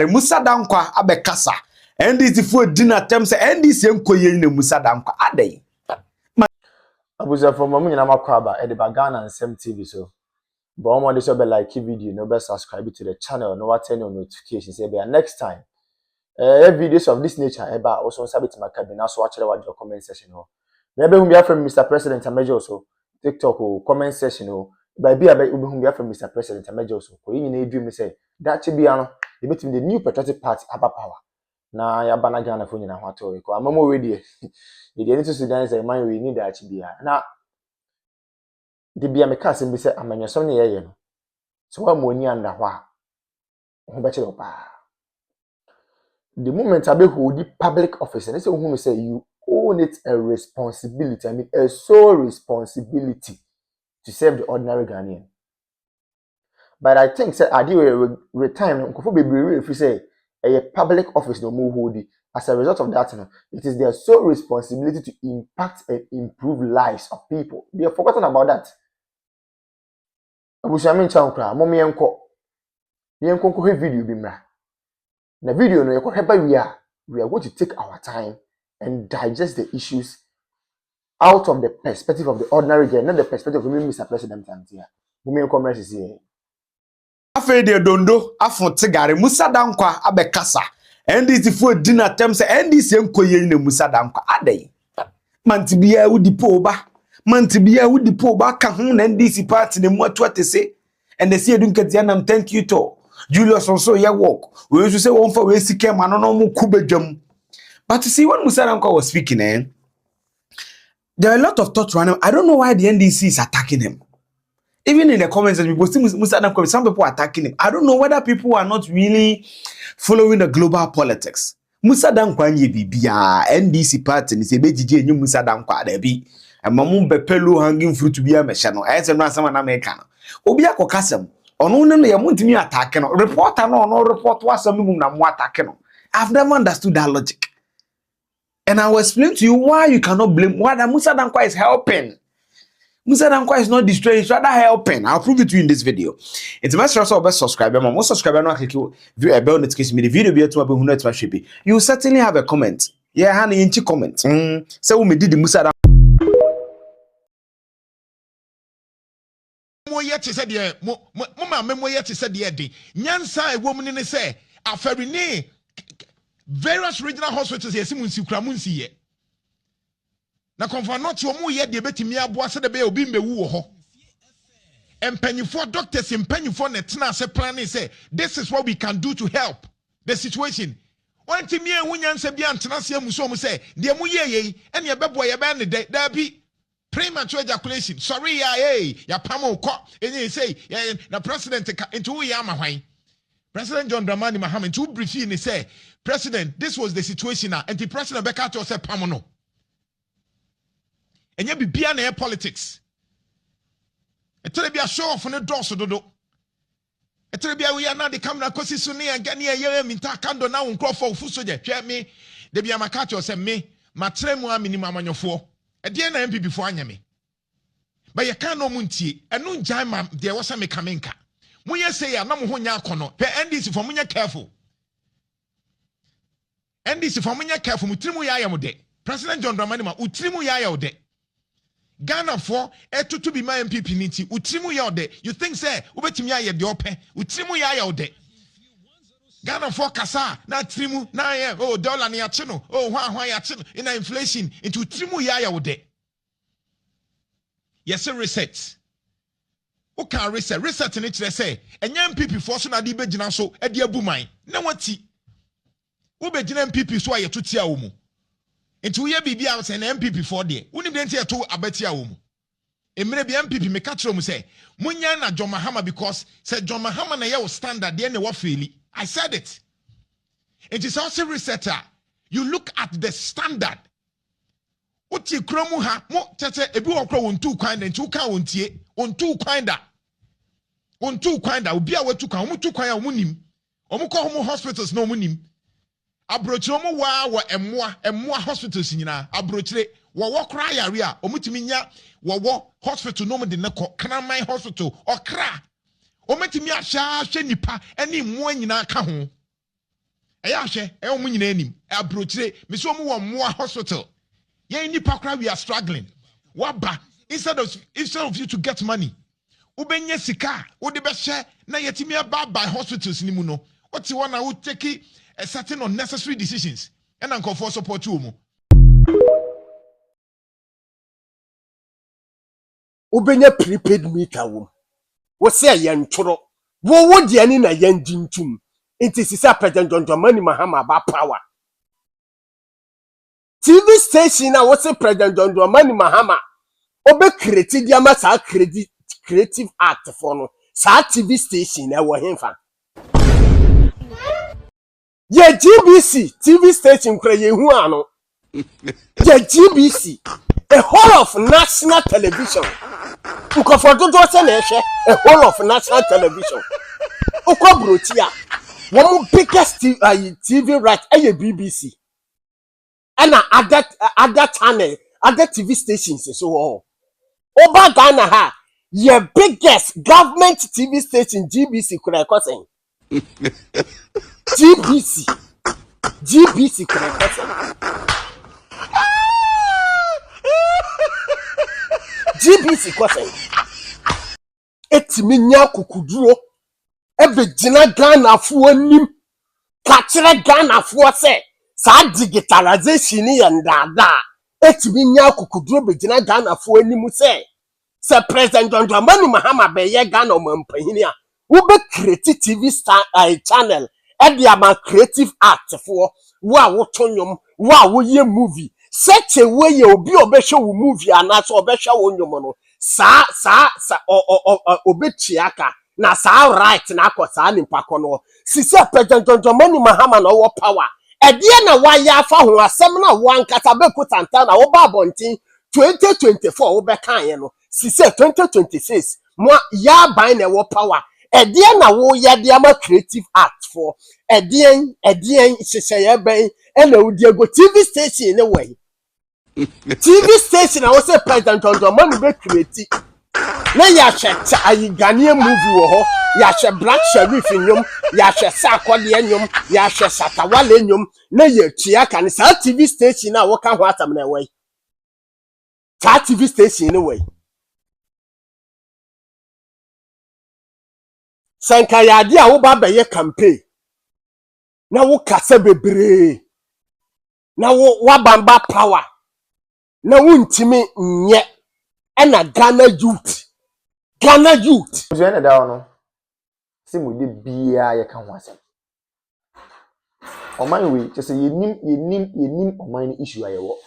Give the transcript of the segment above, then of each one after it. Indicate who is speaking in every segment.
Speaker 1: Mussa Dankwa abekasa. NDC for dinner terms NDC enkoye ne Mussa Dankwa adey.
Speaker 2: Abuza from mamu nyina makwaba e de bagana and Sem TV so. But omo dey so be like video, no be subscribe to the channel, no what turn on notifications. Say be next time. Videos of this nature eba also sabit makabi na so watch your comment section ho. Maybe whom be from Mr. President Amejo also TikTok or comment section ho. By be whom be from Mr. President Amejo also. Ko yin na dream say that chi bia no e betim the new patriotic party aba power. Na ya bana Ghana fo nyina ho ato ko amamo we dey. The need to Sudan say man we need that chi bia. Na the bia me ka sem bi say amanyasom ne ye no. So wa mo ni anda ho a ho be chiro pa. The moment I be hold the public office, and they say, who say you own it a responsibility. I mean, a sole responsibility to serve the ordinary Ghanaian. But I think, say, I do retirement. If you say a public office no more hold it, as a result of that, it is their sole responsibility to impact and improve lives of people. They have forgotten about that. Abushamin Chankra, Mommy Enko, the Enko video bimra. In the video, we are going to take our time and digest the issues out of the perspective of the ordinary girl, not the perspective of Mr. President.
Speaker 1: Afe de dondo afon tigare Mussa Dankwa abekasa. NDC for dinner terms NDC enkoye ne Mussa Dankwa adey. Mantibia udi poba. Mantibia udi poba ka ho na NDC party ne mu atote se. And they say dunketia nam thank you to. Julius also ya work. We used to say one for we seek man no mu kubedwam. But you see when Mussa Dankwa was speaking, there are a lot of thoughts around him. I don't know why the NDC is attacking him. Even in the comments, people see Mussa Dankwa, some people are attacking him. I don't know whether people are not really following the global politics. Mussa Dankwa nye bibia NDC party ni se bejije nye Mussa Dankwa debi. Mamu bepelo hanging fruit to be a mechano. I said no sama na American. Obi akokasem. Ono no ya muntimi attack no. Reporter no report wasam no na mo attack no. I've never understood that logic. And I will explain to you why you cannot blame why that Mussa Dankwa is helping. Mussa Dankwa is not destroying, it's rather helping. I'll prove it to you in this video. It's my best subscriber. Most subscriber no click view bell notification me the video be to be hunnet ma. You will certainly have a comment. Yeah, honey inchi comment. Say we did the Mussa Dankwa.
Speaker 3: Mo yet said ye mo memo yet said ye de. Nyansa e woman ni say afarini various regional hospitals ye simunsi kramunsi ye. Na konfa not yo mu ye de betimi aboa se de be obi mbewu wo ho. Empanyfo doctors empanyfo na tena se plan say this is what we can do to help the situation. Wanti mi ehun nyansa bia ntena se amuso mu say de mu ye ye ene ye bebo ye be ne da bi premature ejaculation. Sorry ya pamo ko ene say na president into ya mahwan. President John Dramani Mahama to brief ni say president this was the situation and the president beka to say pamo no. Enye bibia na politics. Etere bia show off no doso dodo. Etere bia we are na the camera kosi so ne anga ne ye minta kando na nkrofo fuso je hwe me de bia maka to say me matremu amini mamanyofo. E de na NPP fo anyame. Ba ye kan no muntie enu njai ma de wo sa me kamenka. Munye say ya na mo ho nya akono. Pe NDC fo munye careful. NDC fo munye careful mutrimu ya ya mo de. President John Dramani ma utrimu ya ya de. Ghana for to be my NPP niti utrimu ya de. You think say ubetimi ya de ope utrimu ya de. Ghana for kasa na trimu na ye oh dollar ni ache no oh hwa ya ache in inflation into trimu ya de. Yes reset. O can reset ni kire say enya NPP for so na de begina so e de abuman na wati wo begina NPP so aye tutia wo mu enti wo ye bibia say na NPP for de woni de ntia to abatia wo mu emre bi NPP me ka kire mu say munya na John Mahama because say John Mahama na ye wo standard de na wo faili. I said it. It is also resetter. You look at the standard. Uti kromu ha mo tete ebi okro wontu kwan na ntu ka wontie ontu kwan da obi a wetu kan omutu kwan a omunim omukọ homo hospitals na omunim abrochire omu wa emmoa hospitals nyina abrochire wo kra yare a omutimi nya wo hospital no mo de ne kọ Kanaman hospital okra ometimi ahwa nipa eni mmoa nyina ka ho Eya hwe e omu nyina anim abrochire me so omu wo Moa hospital. Ye nipa kra we are struggling. Waba instead of you to get money. Ubenye sika wo de be hye na yetimi aba by hospitals ni mu no. What you wanna take a certain unnecessary decisions and uncomfort support you mu.
Speaker 4: Ubenya prepaid meter wo. Wo se yen tworo. Wo de ani na yen jintum. Inti sisa President John Dramani Mahama ba power. TV station na wo se President John Dramani Mahama obe create dia ma sa creative act for no. Sa TV station na wo hemfa. Ye GBC TV station kura ye hu ano. Ye GBC a whole of national television. Ukofodo do se na ehwe a whole of national television. Ukobrotia one biggest TV right a BBC and other channel other TV stations so all over Ghana ha your biggest government TV station GBC could I say GBC could I say GBC could say etiminya kukuduro ebe jina Ghana fu anim ka kire Ghana fu se sa digitalization ni yandada etiminya kukuduro be jina Ghana fu anim se President John Dramani Mahama be ye Ghana omampanyini a wo be create TV star channel e dia ma creative art for wo a wo tonyom wo a wo ye movie such a way obi obehwe wo movie anaso obehwe wo nyom no sa obetiaka na sa right na akosa nimpa kono sisi President John Dramani Mahama na wo power e de na wa ya fa ho asem na wo ankata bekutanta na wo ba bontin 2024 wo be kan ye no sisi 2026 mo ya ban na wo power e de na wo ya de ama creative art for e de sisi ya ben e na wo Diego TV station ne way TV station I was a President John Dramani be create na ya hwete ayi Ghanaian movie wo ho ya hwe Black Sheriff nyom ya hwe Sakode nyom ya hwe Satawale nyom na ya tua kan sa TV station na wo ka ho atam na we sa TV station ne we sanka ya de a wo ba be ye campaign na wo kasa bebre na wo wabamba power na wuntimi nye ena Ghana youth
Speaker 2: Ojene da ono si mu de bia ye ka ho asem oman we just yenim oman issue ayewo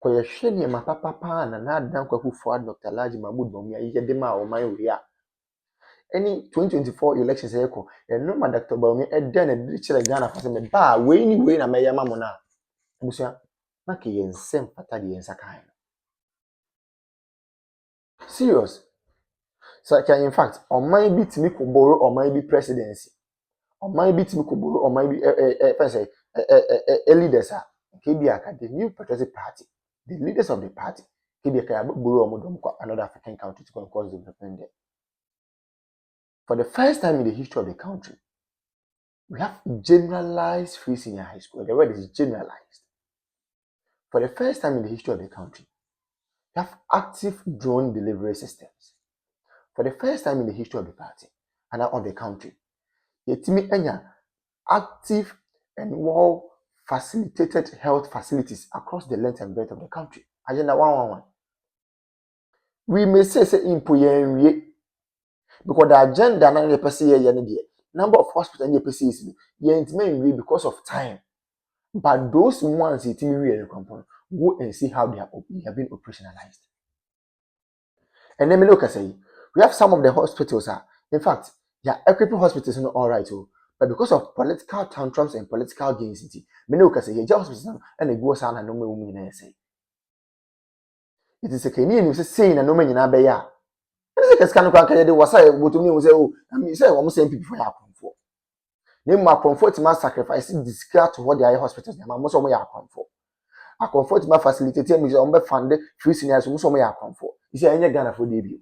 Speaker 2: ko ye hwe ne ma papa na Dankwa Akufo Dr. Laji Mahmood Bawumia ye de ma oman we a any 2024 elections ayeko no ma Dr. Bawumia e de na de Ghana fa se me ba we ni na meyama mo na abusia na ke yensem pata de yensa kan serious so in fact oman bitimi ko borrow oman bi presidency oman bitimi ko borrow oman bi leaders ke bi aka the new patriotic party the leaders of the party ke bi aka borrow omodom kwa another African country to cause development there. For the first time in the history of the country we have generalized free senior high school. The word is generalized. For the first time in the history of the country we have active drone delivery systems. For the first time in the history of the party and of the country, yetimi enya active and well facilitated health facilities across the length and breadth of the country. Agenda 111. We may say impoyen because the agenda na the person here number of hospitals in the person is because of time. But those ones yetimi we component go and see how they have been operationalized. And then me look at say we have some of the hospitals in fact, yeah, equipping hospitals not all right, but because of political tantrums and political gains, many look at say yeah, hospitals and they go sana no me say. It is a Kenyan who say na no me nyina be ya. It is a scan kwa kaya de wasa to me say oh, I mean say almost NPP for ya comfort. Name ma comfort ma sacrifice discard to what their hospitals na most of them ya comfort. A comfort ma facilitate me say on be fund free seniors most of them ya comfort. You say any Ghana for debut.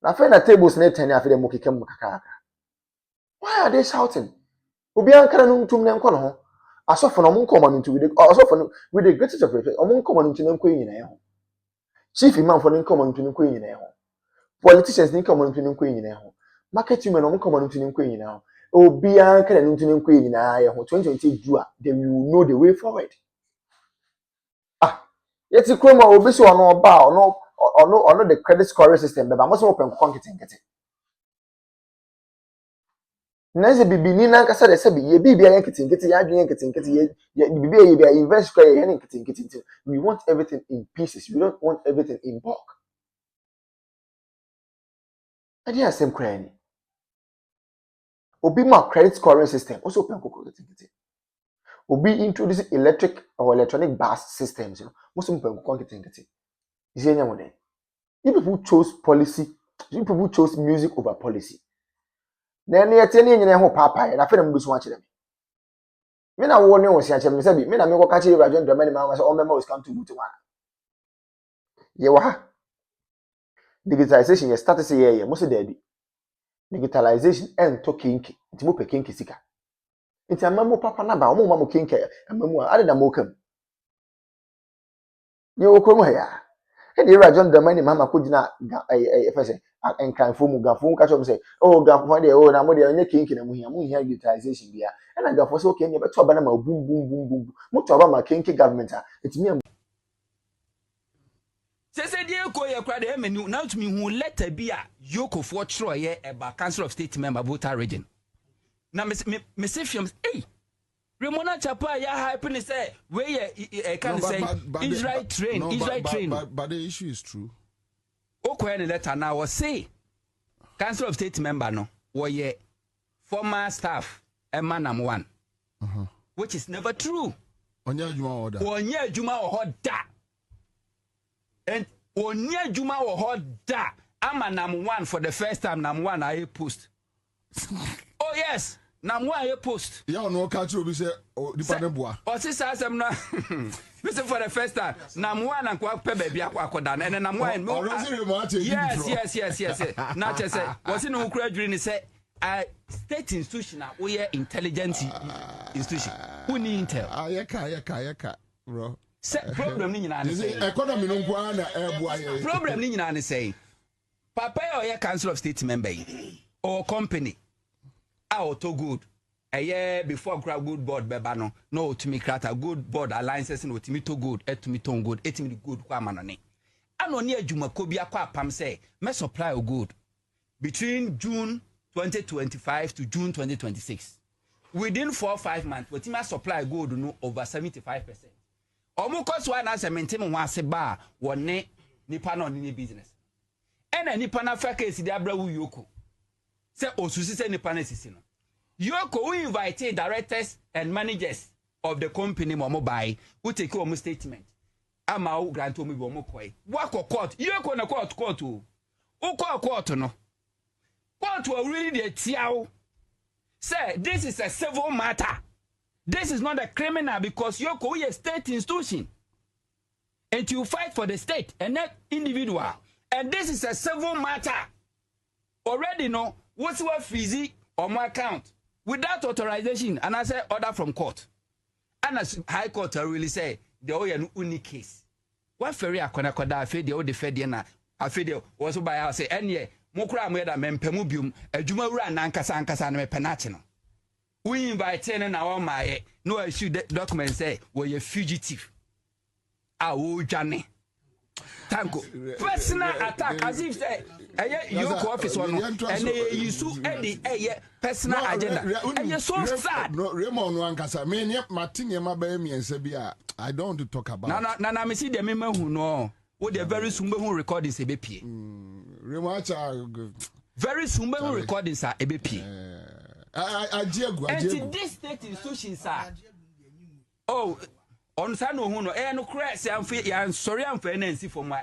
Speaker 2: Na friend na tables na 10 after them mokike kakaka. Why are they shouting? Obi ankara no ntum ne nko no ho. Asofo no mo nkoma no ntu with the greatest of respect. Omo nkoma no ntu ne nko nyina ho. Chief imam for the nkoma no ntu ne nko nyina ho. Politicians ni nkoma no ntu ne nko nyina ho. Marketing men omo nkoma no ntu ne nko nyina ho. Obi ankara no ntu ne nko nyina ho. 2020 do then you will know the way forward. Yet you come obi so ono ba ono the credit scoring system beba mo so open nkete. Nanze bibi ni na nkasa de se bi ye bibia nkete ya adwen nkete ye bibia ye bia invest square ye nkete. We want everything in pieces. We don't want everything in bulk. Adi asem kra ni. Obi ma credit scoring system also open nkete. Obi introduce electric or electronic bus systems, most open nkete. You see anyone? You people chose policy. You people chose music over policy. Then you tell me ho papa na fe na mbusu wa kire me. Me na wo ne wo sia kire me sabi me na me ko ka kire Rej3ct Dramani ma say o mema was come to butu wa. Ye wa ha. Digitalization ye start say ye mo se da bi. Digitalization en to kinki. Nti mo pe kinki sika. Nti amamu papa na ba o mo ma mo kinki amamu a ade na mo kam. Ye wo krom ha ya. E dey Rej3ct Dramani ma ko gina efese enkanfo mu gafo ka chom say oh gafo dey oh na mo dey onye kinki na mu hia digitalization bia e na gafo say okay ne beto ba na ma bum mo to ba ma kinki government a etimi am
Speaker 5: say dey ko ye kra dey menu na to me hu letter bi a yokofo chro ye eba council of state member voter region na me say fiam eh Remona Chapa ya hype ni say we ye can say Israel train
Speaker 3: but the issue is true.
Speaker 5: Okwe ni letter na was say council of state member no we former staff emanam one which is never true.
Speaker 3: Onya juma oda and onya juma oda amanam one for the first time nam one I post. Oh yes, nam one I post.
Speaker 6: Yeah, no catch you say dependent boy.
Speaker 5: O si sa asem na listen for the first time nam one and kwa pe baby akwakoda and nam one no. Yes. Na che say was in ukura dwiri ni say state institution we are intelligent institution. Who need intel?
Speaker 6: Ayeka, bro.
Speaker 5: Problem ni nyina say
Speaker 6: economy no kwa na eboa.
Speaker 5: Problem ni nyina say papa your council of state member or company to good a year before grab good board beba no to me create a good board alliances no to me to good to me to good etimi good kwa manone ano ni adwuma ko bia kwa pam say me supply o good between June 2025 to June 2026 within 4 or 5 months we team supply gold no over 75%. Omo cost one as maintain one ase ba wone nipa no ni business ena nipa na fa case di abra wu yoko say osusi say nipa na sisi no yoko we invite directors and managers of the company mo buy we take your statement ama o grant omo bi omo koi wako court yoko na court o court no court will really dey tiao say this is a civil matter. This is not a criminal because Yoko is a state institution. And you fight for the state and not individual. And this is a civil matter. Already know what's what fizzy on my account without authorization. And I say order from court. And as High Court I really say the only unique case. What ferry akona koda afi the old fediana afi the was by us say any mokra mo da mempemubium adwuma wura nankasa na mepenache no. We invite in our my no issue document say we're a fugitive. Jane. Tango. Personal attack as if say your office one and you sue any personal agenda. And you're so sad.
Speaker 6: No, Raymond Wankasa, me Martin Yamabemi and Sabia. I don't want to talk about
Speaker 5: Nana me see the member who know what the very soon who recordings a BP. Very soon who recordings are a BP. And this state institutions are on Sano Huno, and no crash, I'm sorry, I'm for NC for my